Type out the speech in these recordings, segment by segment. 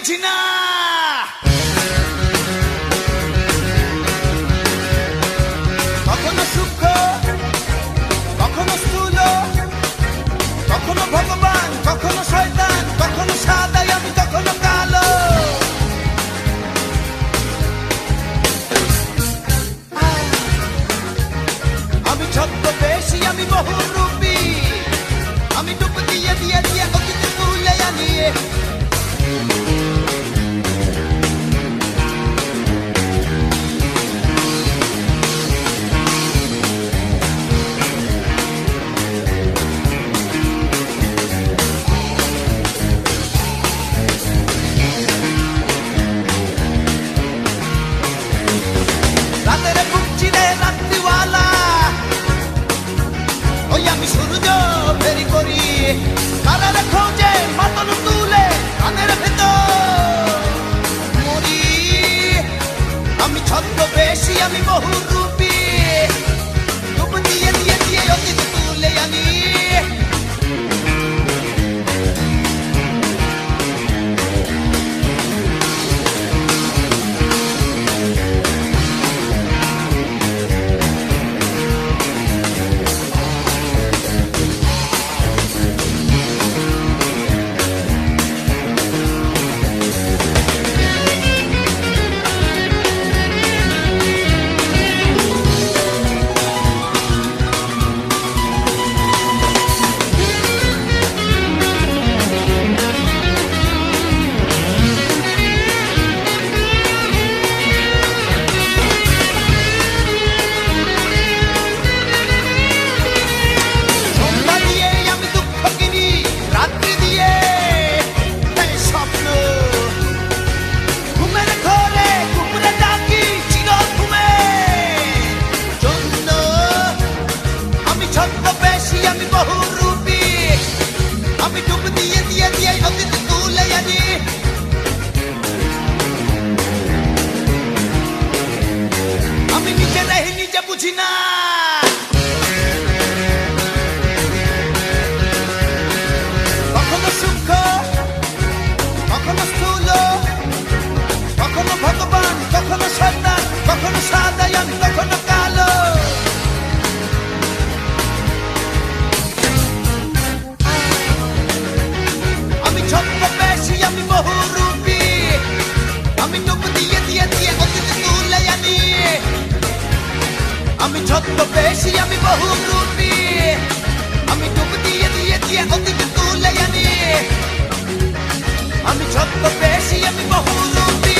বুঝি না। কখনো সূক্ষ্ম, কখনো স্থূল, কখনো ভগবান, কখনো শয়তান, কখনো সাদা আমি, কখনো কালো। আমি ছদ্মবেশী, আমি বহুরূপী, আমি ডুব দিয়ে দিয়ে দিয়ে অতীত তুলে আনিয়ে রাতের বুক চিরে রাত্রিওয়ালা, ওই আমি সূর্য ফেরি করি কারার খোঁজে মাতল তুলে কানের ভেতর মরি। আমি ছদ্মবেশী, আমি বহুরূপী, ডুব দিয়ে দিয়ে দিয়ে অতীত তুলে আনি। বুঝি না। কখনো সূক্ষ্ম, কখনো স্থূল, কখনো ভগবান, কখনো শয়তান, কখনো সাদা আমি, কখনো কালো। আমি ছদ্মবেশী, আমি বহুরূপী, আমি ডুব দিয়ে দিয়ে দিয়ে অতীত তুলে আনি। আমি ছদ্মবেশী, আমি বহুরূপী, আমি ডুব দিয়ে দিয়ে দিয়ে অতীত তুলে আনি। আমি ছদ্মবেশী, আমি বহুরূপী।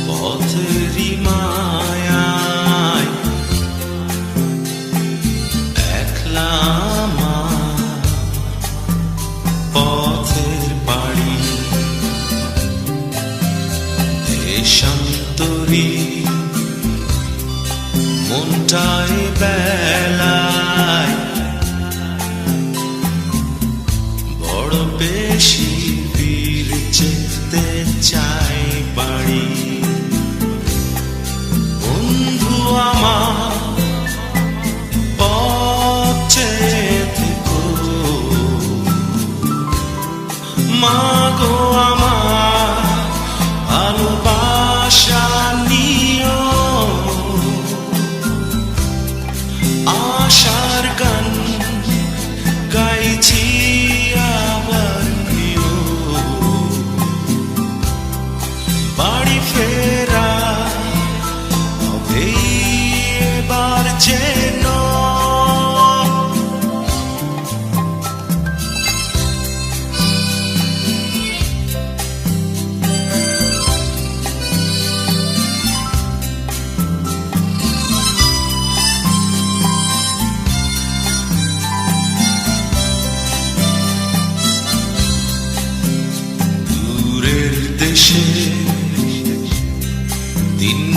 পথেরি মায়ায় একলা পথের পাড়ি দেশান্তরী মনটায় বেলায় বড় বেশি বীর যেতে চাই বাড়ি। বন্ধু আমার পথে থেকো, মাগো আমার ভালোবাসা নিও। আশার গান গাইছি আবার প্রিয়, বাড়ি ফেরা হবেই এবার যেন।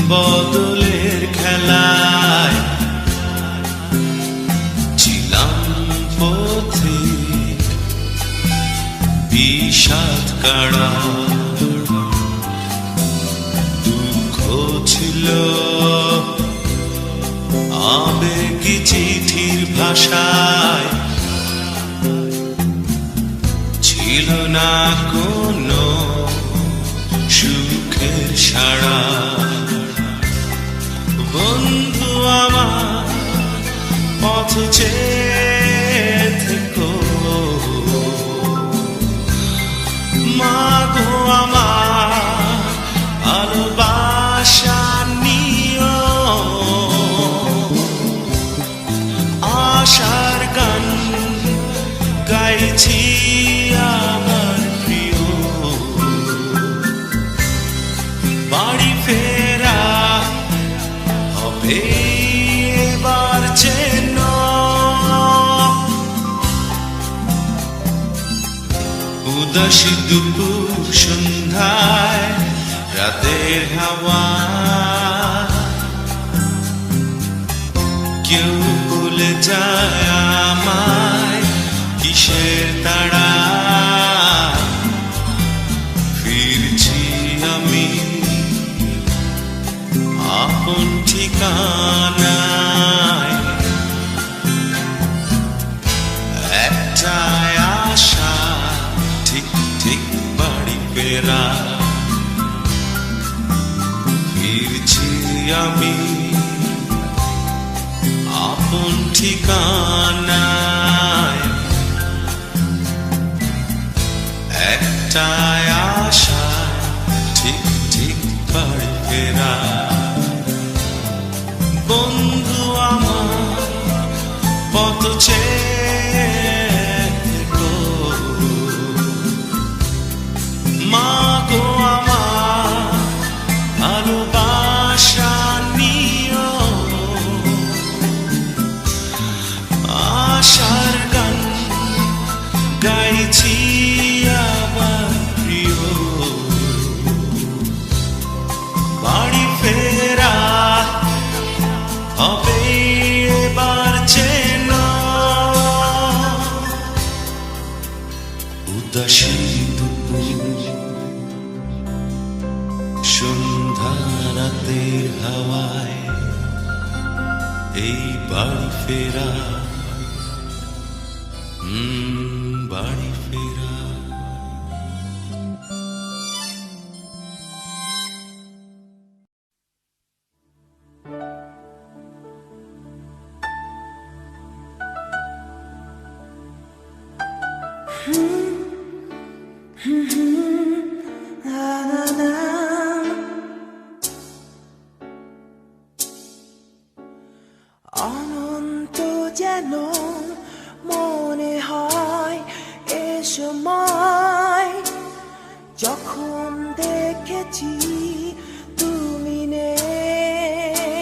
বদলের খেলায় ছিলাম পথিক বিষাদ কাড়া দুঃখ ছিল আবেগী চিঠির ভাষায় ছিল না কোনো সুখের সাড়া বন্ধু আমার পথ চেয়ে থেকো মাগো আমার ভালোবাসা নিও আশার গান গাইছি আমার প্রিয় বাড়ি ফেরা হবে এবার যেন উদাসী দুপুর সন্ধ্যায় রাতের হাওয়া কেউ ভুলে যায় আমায় কিসের তাড়া ফিরছি আমি আপন ঠিকানায় একটাই আশা ঠিক ঠিক বাড়ি ফেরা ফিরছি আমি আপন ঠিকানায় একটাই আশা ঠিক ঠিক বাড়ি ফেরা বন্ধু আমার পথ চেয়ে থেকো মা গো আমার ভালোবাসা নিও আশার গান গাইছি আমার প্রিয় বাড়ি ফেরা হবে এবার যেন উদাসী দুপুর সন্ধ্যা রাতের হাওয়ায় এই বাড়ি ফেরা বাড়ি ফেরা অনন্ত যেন মনে হয় এ সময় যখন দেখেছি তুমি নেই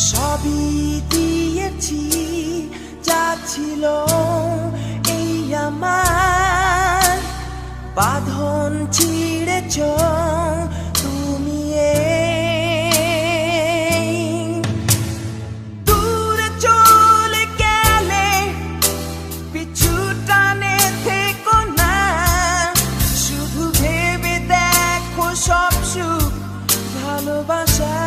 সবই দিয়েছি যা ছিল এই আমার বাঁধন ছিঁড়েছ তুমি দূরে চলে গেলে পিছু টানে থেকো না শুধু ভেবে দেখো সব সুখ ভালোবাসায়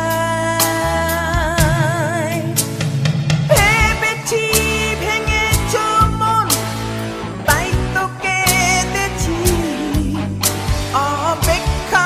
ভেবেছি ভেঙেছ মন তাই তো কেঁদেছি অপেক্ষা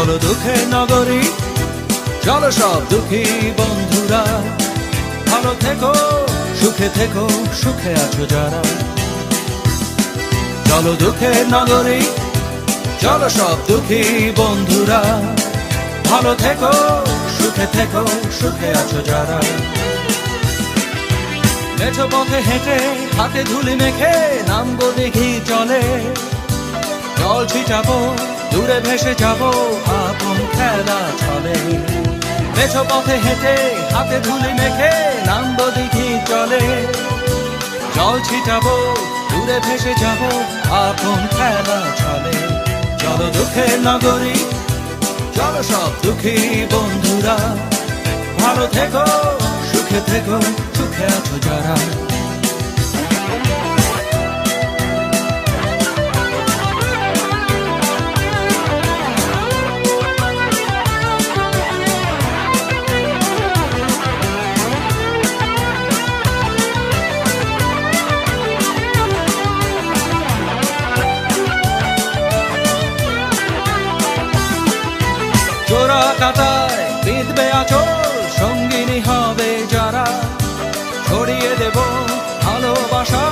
চলো দুঃখের নগরী, চলো সব দুঃখী বন্ধুরা, ভালো থেকো সুখে থেকো, সুখে আছো যারা। চলো দুঃখের নগরী, চলো সব দুঃখী বন্ধুরা, ভালো থেকো সুখে থেকো, সুখে আছো যারা। মেঠো পথে হেঁটে হাতে ধুলি মেখে নামবো দেখি চলে, জল ছিটাবো দূরে ভেসে যাবো আপন খেলা চলে। মেঠো পথে হেঁটে হাতে ধুলি মেখে নামবো দেখি চলে, জল ছিটাবো দূরে ভেসে যাবো আপন খেলা চলে। চলো দুঃখের নগরী, চলো সব দুঃখী বন্ধুরা, ভালো থেকো সুখে থেকো, সুখে আছো যারা। চোরা কাটায় বিঁধবে আচল, সঙ্গিনী হবে যারা, ছড়িয়ে দেব ভালোবাসা,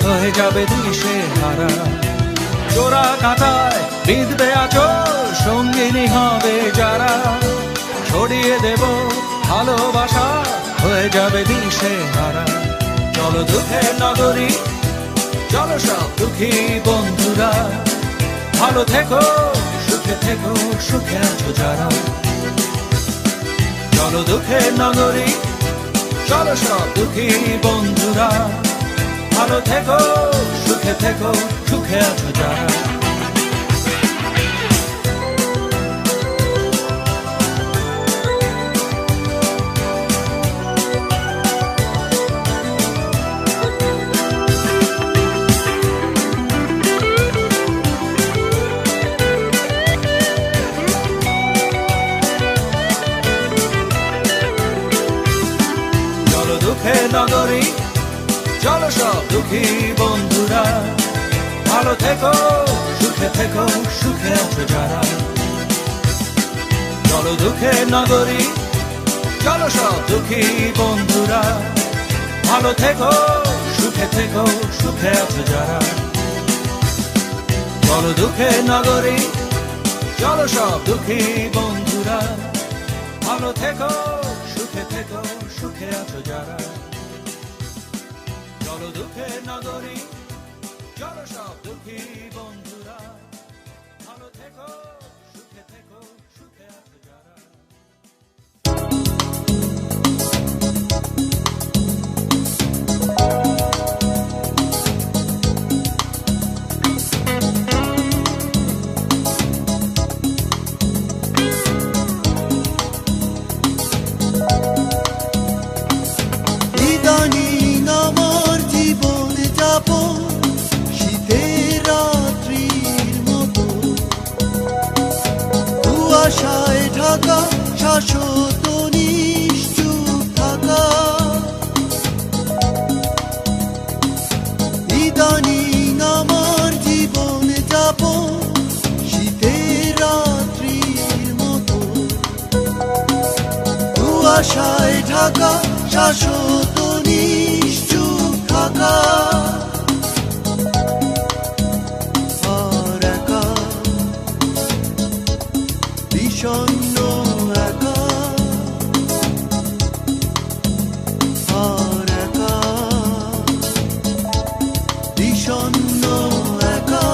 হয়ে যাবে দিশে হারা। চোরা কাটায় বিঁধবে আচল, সঙ্গিনী হবে যারা, ছড়িয়ে দেব ভালোবাসা, হয়ে যাবে দিশে হারা। চলো দুঃখের নগরী, চলো সব দুঃখী বন্ধুরা, ভালো থেকো সুখে থেকো, সুখে আছো যারা। চলো দুঃখের নগরী, চলো সব দুঃখী বন্ধুরা, ভালো থেকো সুখে থেকো, সুখে আছো যারা। দুঃখের নগরী, চলো সব দুঃখী বন্ধুরা, ভালো থেকো সুখে থেকো, সুখে আছো যারা। চলো দুঃখের নগরী, চলো সব দুঃখী বন্ধুরা, ভালো থেকো সুখে থেকো, সুখে আছো যারা। চলো দুঃখের নগরী, চলো সব দুঃখী বন্ধুরা, ভালো থেকো সুখে থেকো, সুখে আছো যারা। চলো দুঃখের নগরী, চলো সব দুঃখী বন্ধুরা, ভালো থেকো সুখে থেকো, সুখে আছো যারা। আশায় ঢাকা শাশ্বত নিশ্চুপ থাকা, ইদানিং আমার জীবন যাপন শীতের রাত্রির মতো, আশায় ঢাকা শাশ্বত নিশ্চুপ থাকা। বিষণ্ণ একা, আর একা, বিষণ্ণ একা।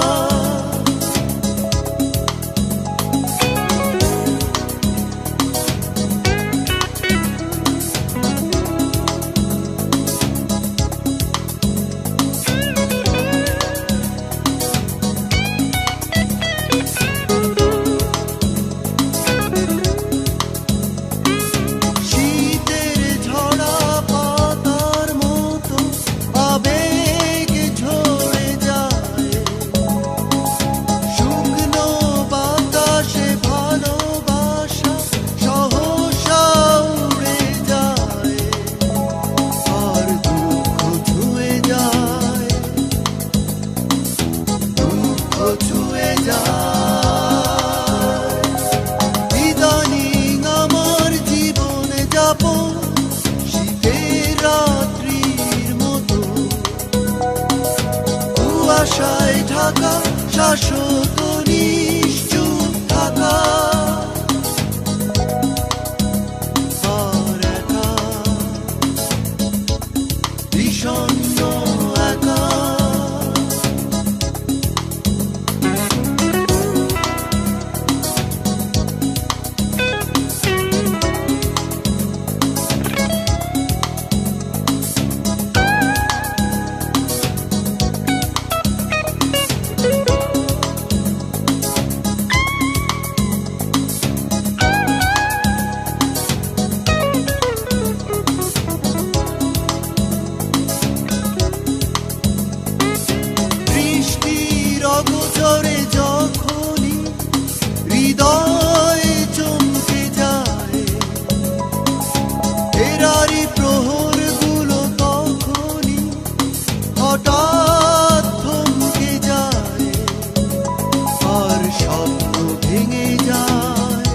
আশায় ঢাকা শাশ্বত নিশ্চুপ থাকা আর একা বিষণ্ণ একা বৃষ্টির অগোচরে যখনই হৃদয় চমকে যায় ফেরারি প্রহরগুলো তখনই হঠাৎ থমকে যায় আর স্বপ্ন ভেঙে যায়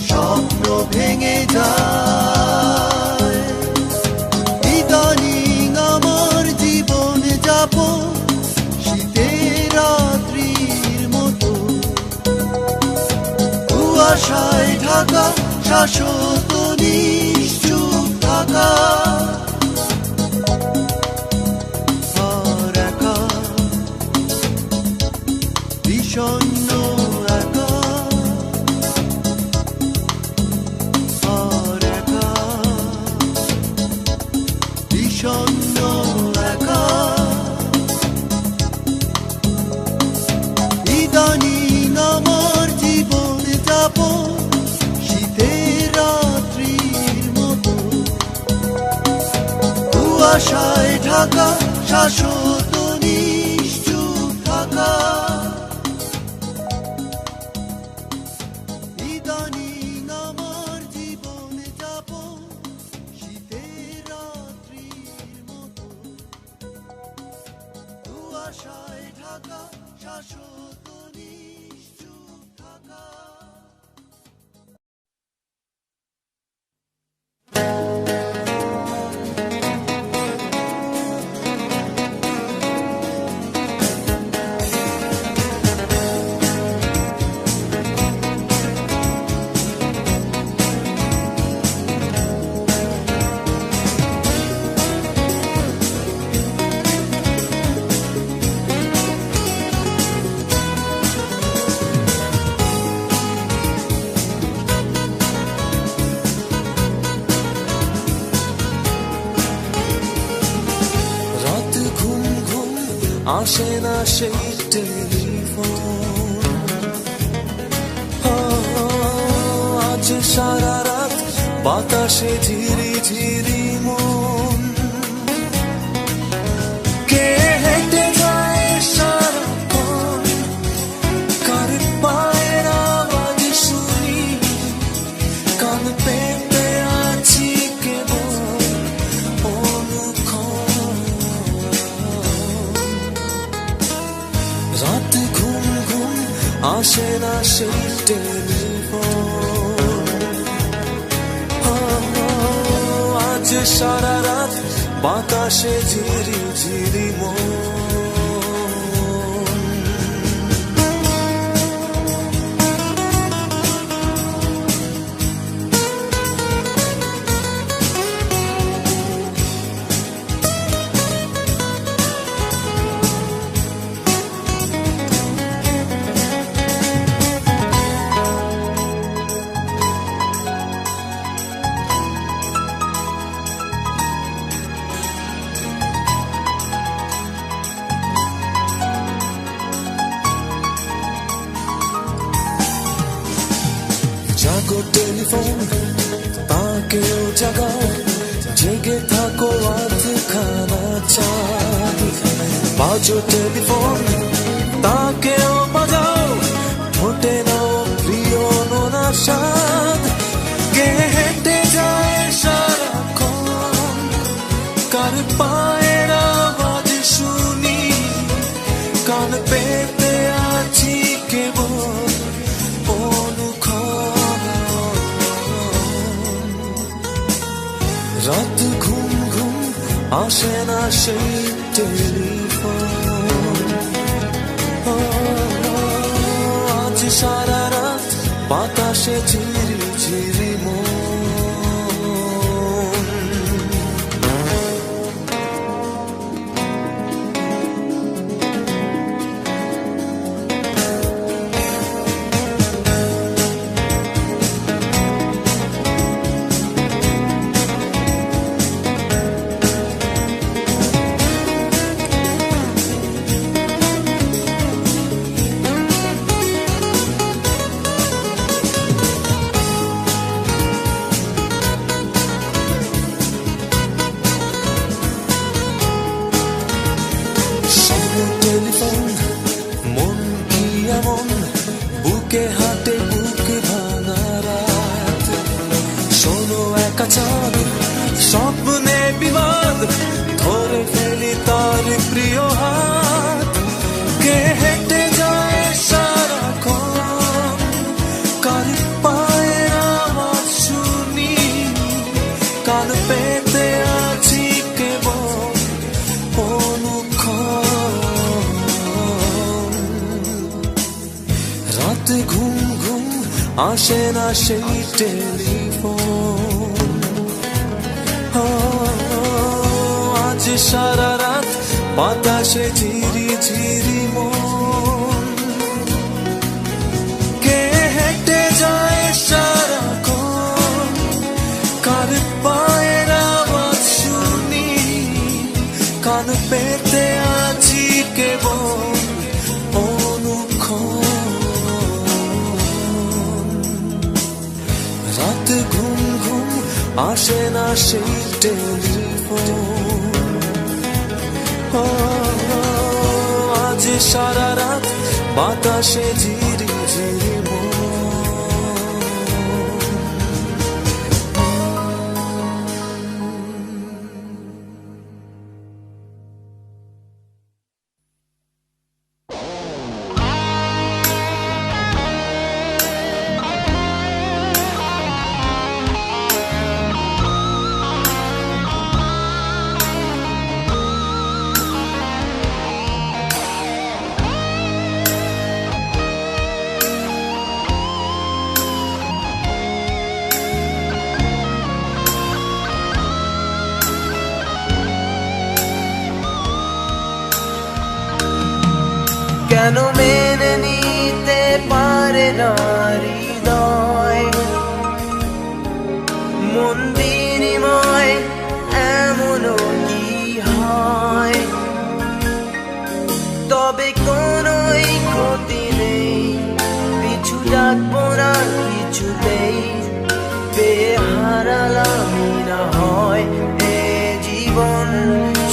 স্বপ্ন ভেঙে যায় ইদানিং আমার জীবন যাপন শীতের রাত্রির মতো কুয়াশায় ঢাকা শাশ্বত নিশ্চুপ থাকা আর একা বিষণ্ণ একা আর একা বিষণ্ণ একা ইদানিং আমার জীবন যাপন শীতের রাত্রির মতো কুয়াশায় ঢাকা শাশ্বত নিশ্চুপ থাকা ইদানিং আমার জীবন যাপন শীতের রাত্রির মতো কুয়াশায় ঢাকা শাশ্বত নিশ্চুপ থাকা রাত ঘুম ঘুম আসে না সেই টেলিফোন আজ সারা রাত বাতাসে ঝিরি ঝিরি মন কে হেঁটে যায় সারাক্ষণ কার পায়ের আওয়াজ শুনি কান পেতে আছি কেবল অনুক্ষণ রাত ঘুম ঘুম আসে না সেই টেলিফোন আজ সারা রাত বাতাসে ঝিরি ঝিরি মন জাগো টেলিফোন তাকেও জাগাও জেগে থাকো আধখানা চাঁদ বাজো টেলিফোন তাকেও বাজাও ঠোঁটে নাও প্রিয় নোনা স্বাদ কে হেঁটে যায় সারাক্ষণ কার পায়ের আওয়াজ শুনি কান পেতে আছি কেবল অনুক্ষণ রাত ঘুম ঘুম আসে না সেই টেলিফোন সারা রাত বাতাসে ঝিরি ঝিরি মন। টেলিফোন মন কি এমন বুকে হাতে বুক ভাঙা রাত। শোনো একা চাঁদ স্বপ্নে বিবাদ ধরে ফেলি তার প্রিয় হাত। কে হেঁটে যায় সারাক্ষণ কার পায়ের আওয়াজ শুনি, কান পেতে আছি কেবল রাত ঘুম ঘুম আসে না সেই টেলিফোন। আজ সারা রাত বাতাসে ঝিরি ঝিরি মন। কে হেঁটে যায় সারাক্ষণ কার পায়ের আওয়াজ শুনি, কান পেতে আছি কেবল রাত ঘুম ঘুম আসে না সেই টেলিফোন। আজ সারা রাত বাতাসে ঝিরি ঝিরি মন। কেন মেনে নিতে পারে না হৃদয়, মন বিনিময় এমনও কি হয়? তবে কোনোই ক্ষতি নেই, পিছু ডাকবো না কিছুতেই, বেহারালামি না হয় এ জীবন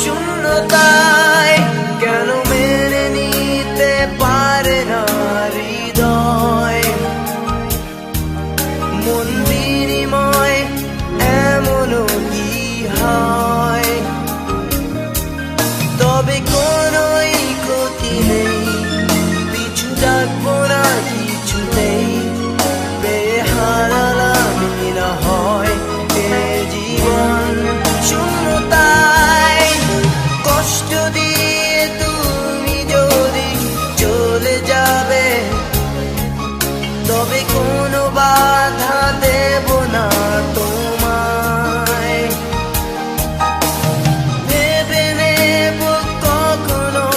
শূন্যতায়। কেন মেনে নিতে পারে না হৃদয়, মন বিনিময় এমনও কি হয়? তবে কোনোই ক্ষতি নেই, পিছু ডাকবো না কিছুতেই, বেহারালামি না হয় এ জীবন শূন্যতায়। কষ্ট দিয়ে তুমি যদি চলে যাবে, তবে কোনো বাধা দেব না তোমায়। ভেবে নেব কখনো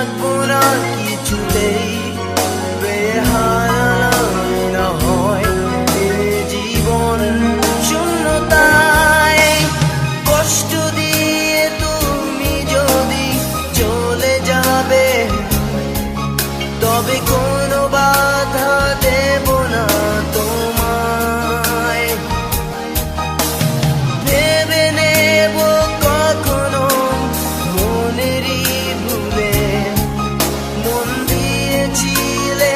থাকবো না কিছুতেই, বেহারালাম না হয় এ জীবন শূন্যতায়। কষ্ট দিয়ে তুমি যদি চলে যাবে, তবে কোনো বাধা দেব না তোমায়। ভেবে নেব কখনো মনেরই ভুলে, মন দিয়েছিলে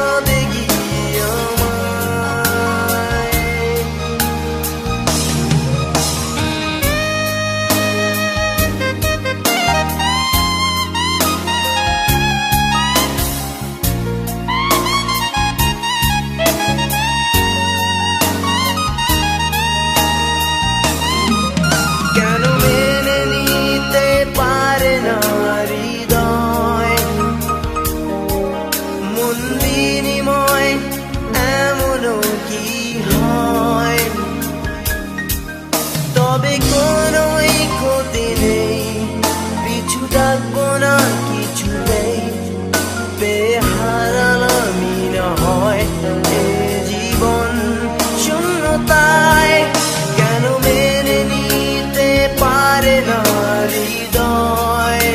আবেগী আমায়। কেন মেনে নিতে পারে না হৃদয়, মন বিনিময় এমনও কি হয়? তবে কোনোই ক্ষতি নেই, পিছু ডাকবো না কিছুতেই, বেহারালামই না হয় এ জীবন শূন্যতায়। কেন মেনে নিতে পারে না হৃদয়,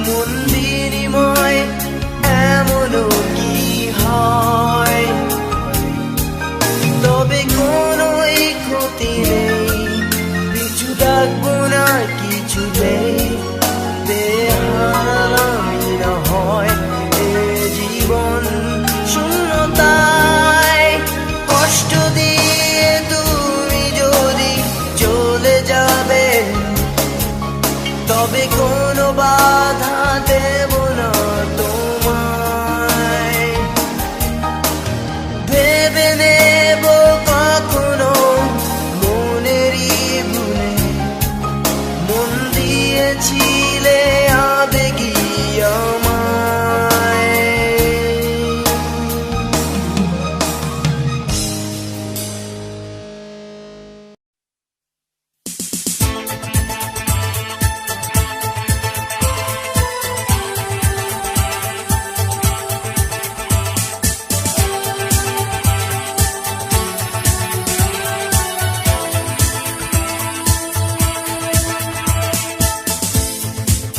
মন বিনিময় এমনও কি হয়? তবে কোনোই ক্ষতি নেই, পিছু ডাকবো না কিছুতেই, বেহারালামই না হয় এ জীবন শূন্যতায়। কষ্ট দিয়ে তুমি যদি চলে যাবে, তবে কোনো বাধা দেব না তোমায়। ভেবে নেব কখনো মনেরই ভুলে, মন দিয়েছিলে আবেগী আমায়।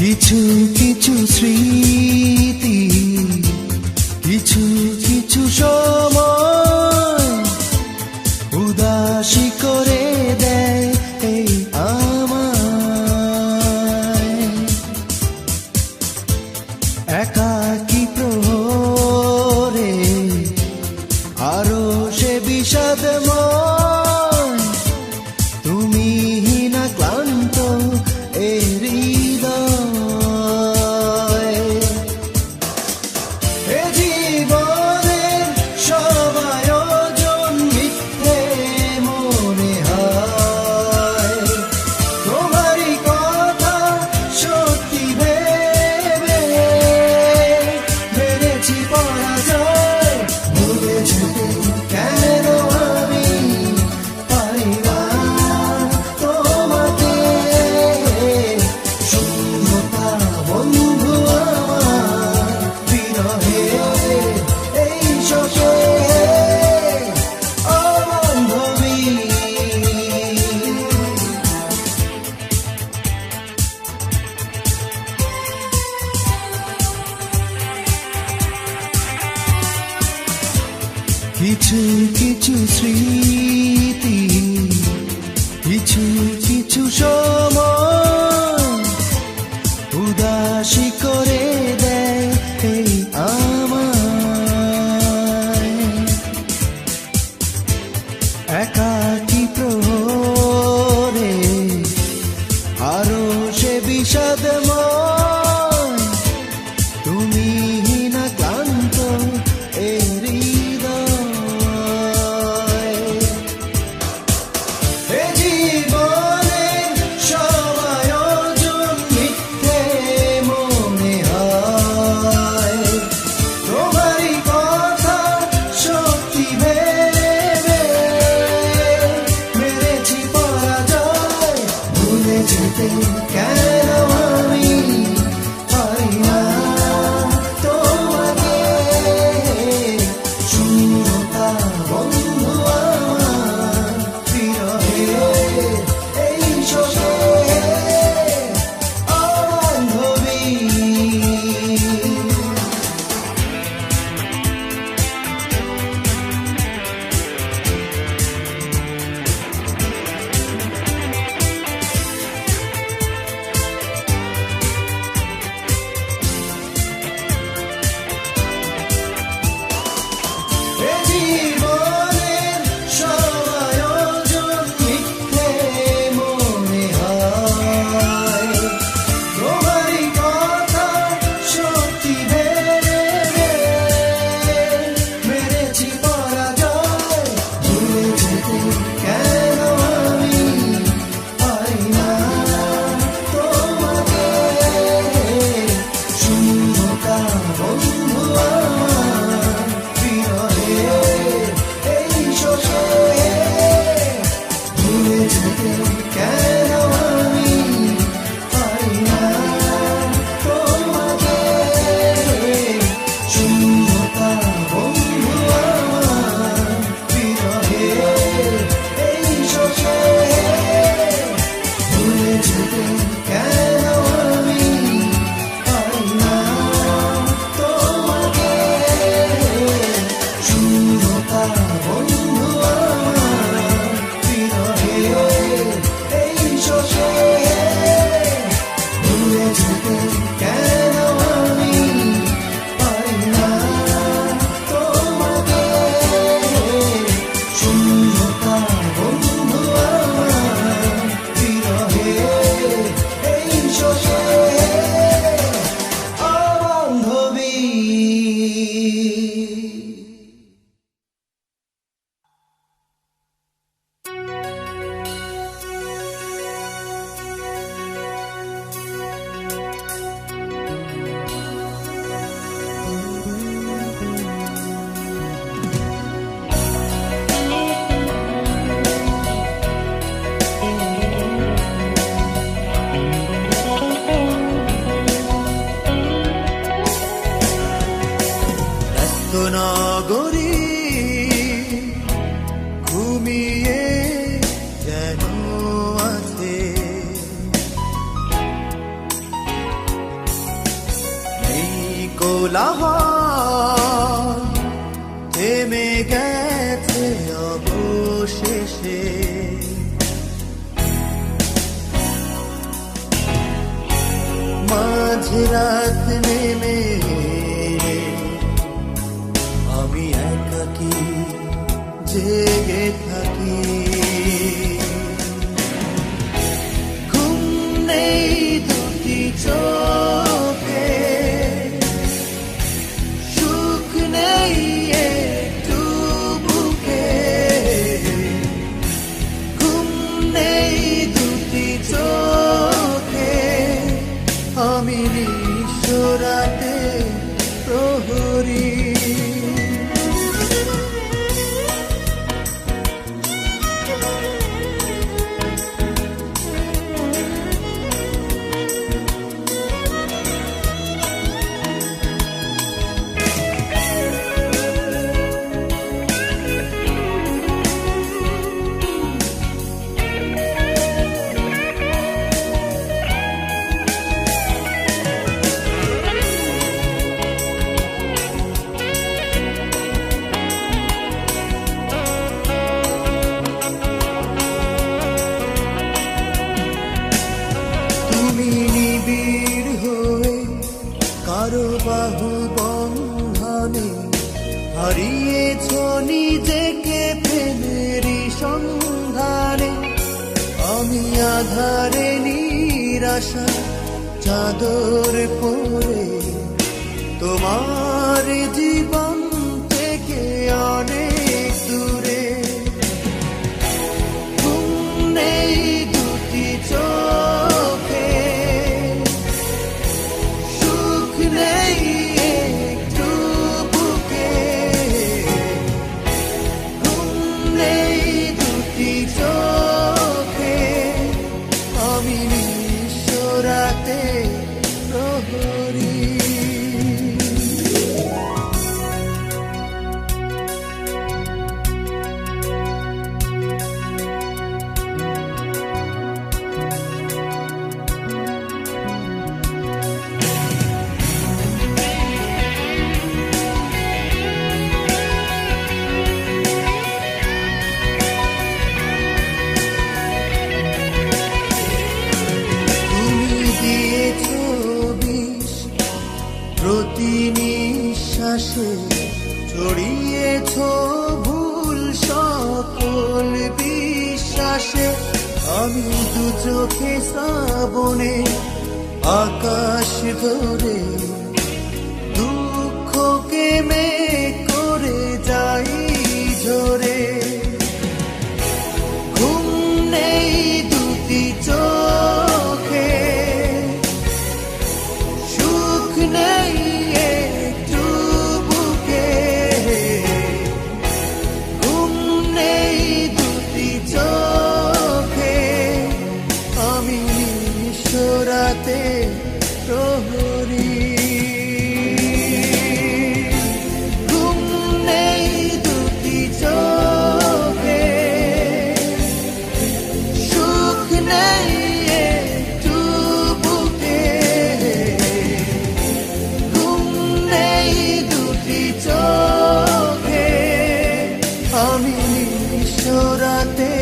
কিছু কিছু স্মৃতি, কিছু কিছু সময় উদাসী করে দেয় এই আমায়। একাকী প্রহরে আরো সে বিষাদময়, তুমি না ক্লান্ত এ হৃদয়। এ জীবনের সব আয়োজন মিথ্যে মনে হয়, তোমারই কথা সত্যি ভেবে মেরেছি পরাজয়। ভুলে যেতে কেন আমি পারি না তোমাকে, শূন্যতা বন্ধু আমার বিরহে এই শোকে অবান্ধবী। কিছু কিছু স্মৃতি, কিছু কিছু সময় উদাসী করে দেয় এই আমায়। একাকী প্রহরে আরো সে বিষাদময়, তুমি না ক্লান্ত এ হৃদয়। এ জীবনের সব আয়োজন মিথ্যে মনে জীবনের সব আয়োজন মিথ্যে মনে হয়, তোমারই কথা সত্যি ভেবে মেরেছি পরাজয়। ভুলে যেতে কেন আমি পারি না তোমাকে, শূন্যতা বন্ধু আমার বিরহে এই শোষে। ভুলে যেতে কেন আমি পারি না তোমাকে, শূন্যতা বন্ধু আমার বিরহে এই শোষে। ভুলে যেতে কেন আমি পারি না তোমাকে, শূন্যতা বন্ধু আমার বিরহে এই শোষে। ভুলে যেতে কেন আমি পারি না তোমাকে, শূন্যতা বন্ধু আমার বিরহে এই শোষে। অবান্ধবী ব্যস্ত নগরী ঘুমিয়ে যেন আছে, এই কোলাহল থেমে গেছে অবশেষে। মাঝরাত নেমে আমি একাকী জেগে থাকি, ঘুম নেই দুটি চোখে, সুখ নেই একটু বুকে, ঘুম নেই দুটি চোখে, আমি নিঃস্ব রাতে প্রহরী। তুমি নিবিড় হয়ে কারো বাহু বন্ধনে হারিয়েছ নিজেকে প্রেমেরই সন্ধানে। আমি আধারে নিরাশা চাদর পরে তোমার জীবন থেকে অনেক দূরে, ঘুম নেই দুটি চোখে, সুখ নেই একটু বুকে, ঘুম নেই দুটি চোখে, আমি নিঃস্ব রাতে প্রহরী। প্রতি নিঃশ্বাসে ছড়িয়েছ ভুল সকল বিশ্বাসে, আমি দু চোখে শ্রাবণে আকাশ ধরে দুঃখকে মেঘ করে যাই ঝরে। ঘুম নেই দুটি চোখে, সুখ নেই একটু বুকে। ঘুম নেই দুটি চোখে, আমি নিঃস্বরাতে প্রহরী। ঘুম নেই দুটি চোখে, সুখ নেই একটু বুকে। ঘুম নেই দুটি চোখে, আমি নিঃস্বরাতে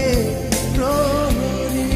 প্রহরী।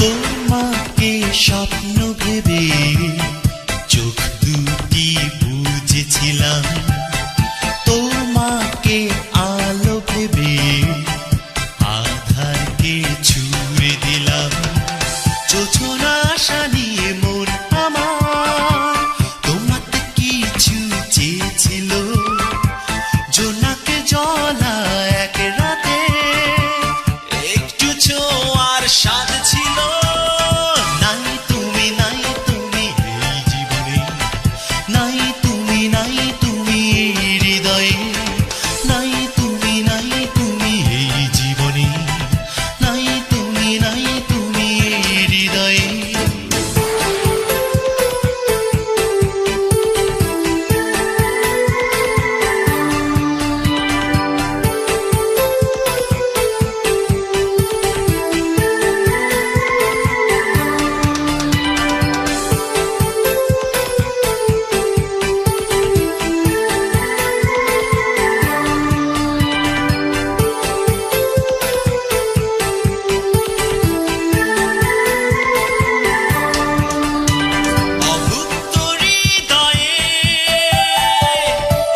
তোমাকে স্বপ্ন ভেবে চোখ দুটি বুঝেছিলাম, তোমাকে আলো ভেবে আধারকে ছুঁড়ে দিলাম। যোছনা আশা নিয়ে মন আমার তোমাকে কিছু চেয়েছিল, জোনাকে জ্বলা এক রাতে একটু ছোঁয়ার স্বাদ ছিল। নাই তুমি এই জীবনে, নাই তুমি এই হৃদয়ে। নাই তুমি এই জীবনে, নাই তুমি এই হৃদয়ে। অভুক্ত হৃদয়ে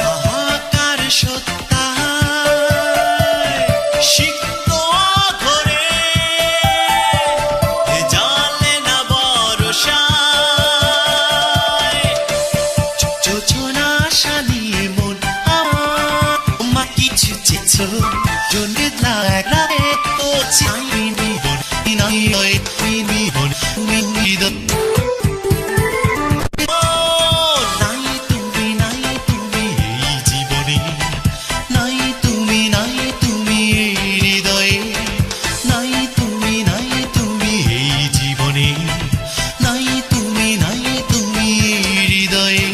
হাহাকার সত্তায়, সিক্ত অঘরে জালে না বরসায়। যোছনা আশা নিয়ে মন আমার তোমা কিছু চেয়েছ, জন্যে লাগে তো চাইনি বন নাই তুমি বন তুমি হৃদয়। নাই তুমি এই জীবনে, নাই তুমি এই হৃদয়ে। নাই তুমি এই জীবনে, নাই তুমি এই হৃদয়ে।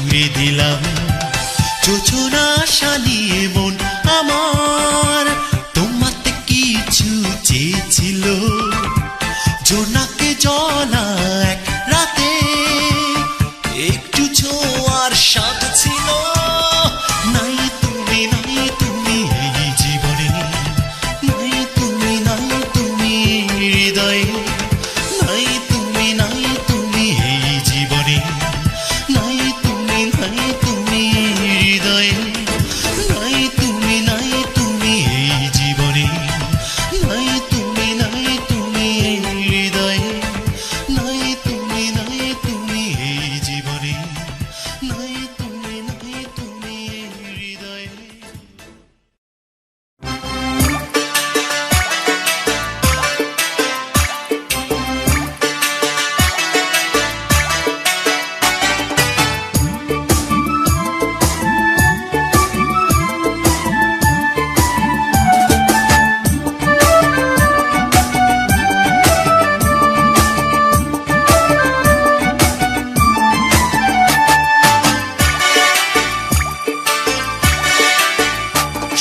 জুড়ে দিলাম যোজনা শালিয়ে মন আমার তোমাতে কিছু চেয়েছিল জোনাকে জলা এক রাতে একটু ছোঁয়ার স্বাদ ছিল নাই তুমি এই জীবনে নাই তুমি হৃদয়ে নাই তুমি এই জীবনে নাই তুমি হৃদয়ে নাই তুমি এই জীবনে নাই তুমি হৃদয়ে নাই তুমি এই জীবনে নাই তুমি হৃদয়ে।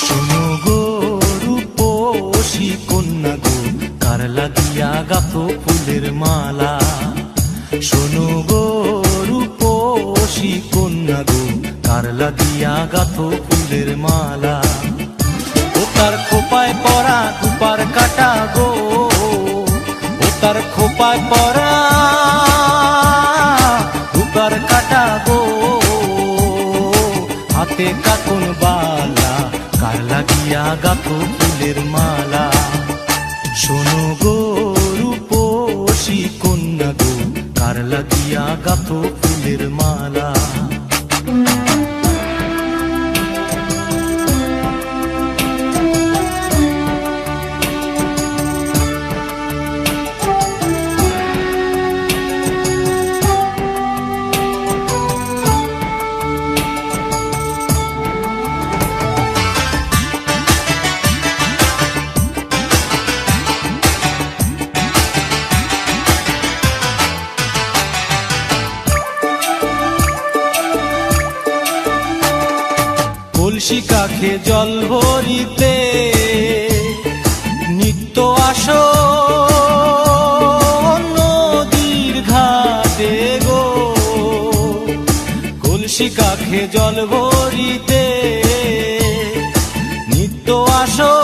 শোনো গো রূপসী কন্যা গো কার লাগিয়া গাথো ফুলের মালা শোনো গো রূপসী কন্যা গো কার লাগিয়া গাথো ফুলের মালা ও তার খোপায় পরা কুপার কাটা গো ও তার খোপায় পরা কুপার কাটা গো হাতে কাকন বালা কার লাগিয়া গাথো ফুলের মালা শোনো গো রূপসী কন্যা গো কার লাগিয়া গাথো ফুলের মালা। কলসি কাখে জল ভরিতে নিত্য আসো নদীর ঘাটে গো কলসি কাখে জল ভরিতে নিত্য আসো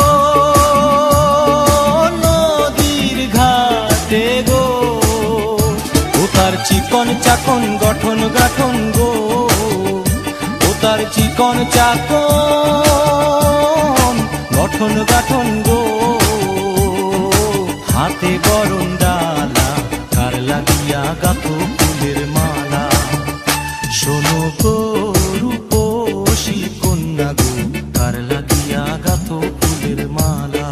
নদীর ঘাটে গো ও তার চিকন চাকন গঠন গাঠন গো তার চিকন চাকন গঠন গাঠন গো হাতে গরম ডালা কার লাগিয়া গাথো ফুলের মালা শোনো গো রূপসী কন্যা গো কার লাগিয়া গাথো ফুলের মালা।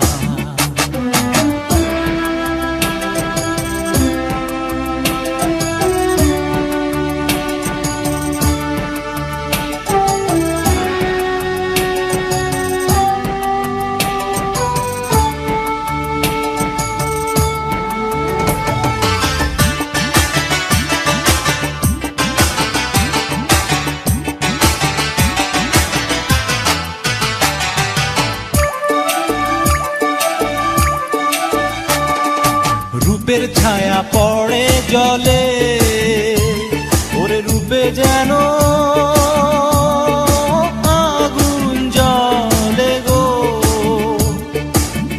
রূপের ছায়া পড়ে জলে ওরে রূপে যেন আগুন জ্বলে গো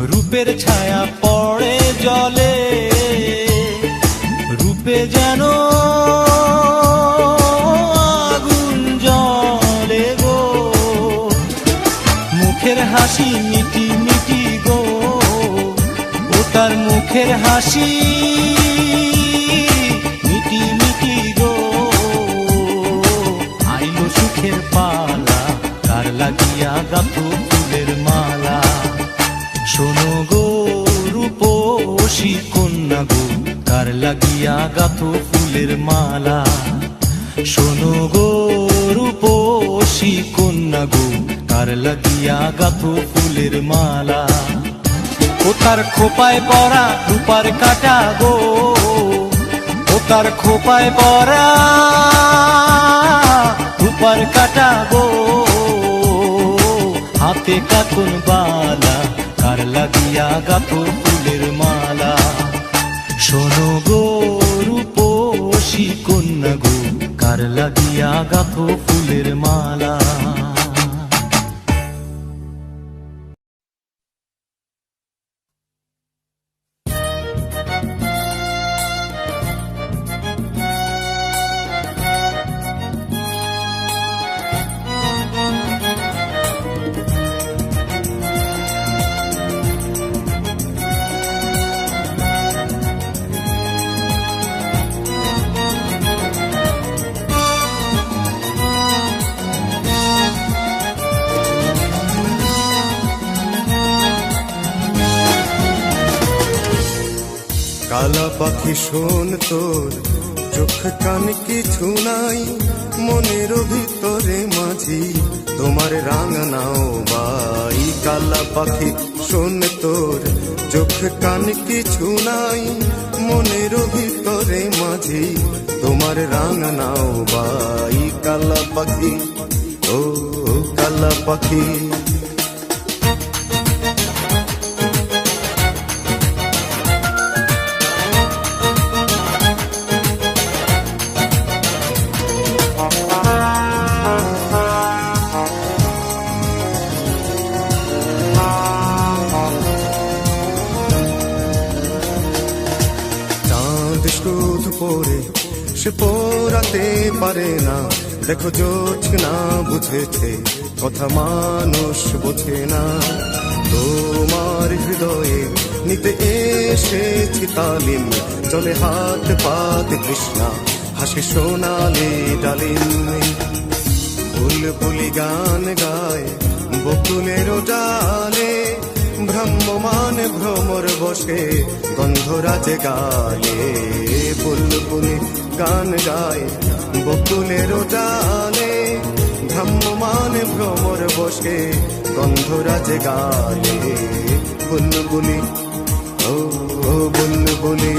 রূপের ছায়া পড়ে জলে রূপে যেন আগুন জ্বলে গো মুখের হাসি মিটি মিটি গো ও তার মুখের হাসি মিটি মিটি গো আইলো সুখের পালা কার লাগিয়া গাথো ফুলের মালা শোনো গো রূপসী কন্যা গো কার লাগিয়া গাথো ফুলের মালা শোনো গো রূপসী কন্যা গো কার লাগিয়া গাথো ফুলের মালা ও তার খোপায় পরা রূপার কাটা গো ও তার খোপায় পরা আর কাটাবো হাতে কাকুন বালা কার লাগিয়া গাথো ফুলের মালা শোনো গো রূপসী কন্যা গো কার লাগিয়া গাথো ফুলের মালা কালা পাখি শোন তোর চোখ কান কিছু নাই মনের ভিতরে মাঝি তোমার রাঙানাও বাই কালা পাখি শোন তোর চোখ কান কিছু নাই মনের ভিতরে মাঝি তোমার রাঙানাও বাই কালা পাখি ও কালা পাখি পরে সে পোড়াতে পারে না দেখো জোছনা বুঝেছে কথা মানুষ বোঝে না তোমার হৃদয়ে নিতে এসেছি তালিম চলে হাত পাতে কৃষ্ণা হাসি সোনালি ডালিম বুলবুলি গান গায় বকুলের ডালে ভ্রাম্যমান ভ্রমর বসে গন্ধরাজে গালে বুলবুলি গান গায় বকুলের ডালে ভ্রাম্যমান ভ্রমর বসে গন্ধরাজে গালে বুলবুলি ও বুলবুলি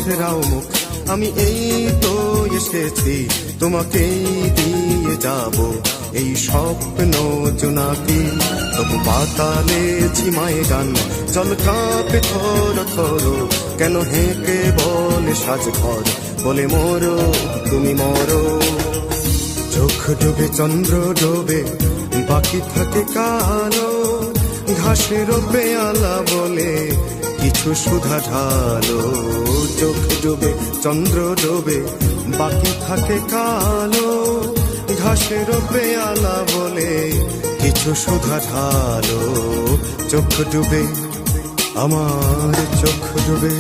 ফেরাও মুখ আমি এই তো এসেছি তোমাকেই দিয়ে যাব এই স্বপ্ন জোনাকি তবু পাতালে ঝিমায় গান জল কাঁপে থর থর কেন হেঁকে বলে সাজ ঘর বলে মরো তুমি মরো চোখ ডুবে চন্দ্র ডোবে বাকি থাকে কালো ঘাসের পেয়ালা বলে কিছু সুধা ঢালো চোখ ডুবে চন্দ্র ডোবে বাকি থাকে কালো ঘাসের পেয়ালা বলে কিছু সুধা ঢালো চোখ ডুবে আমার চোখ ডুবে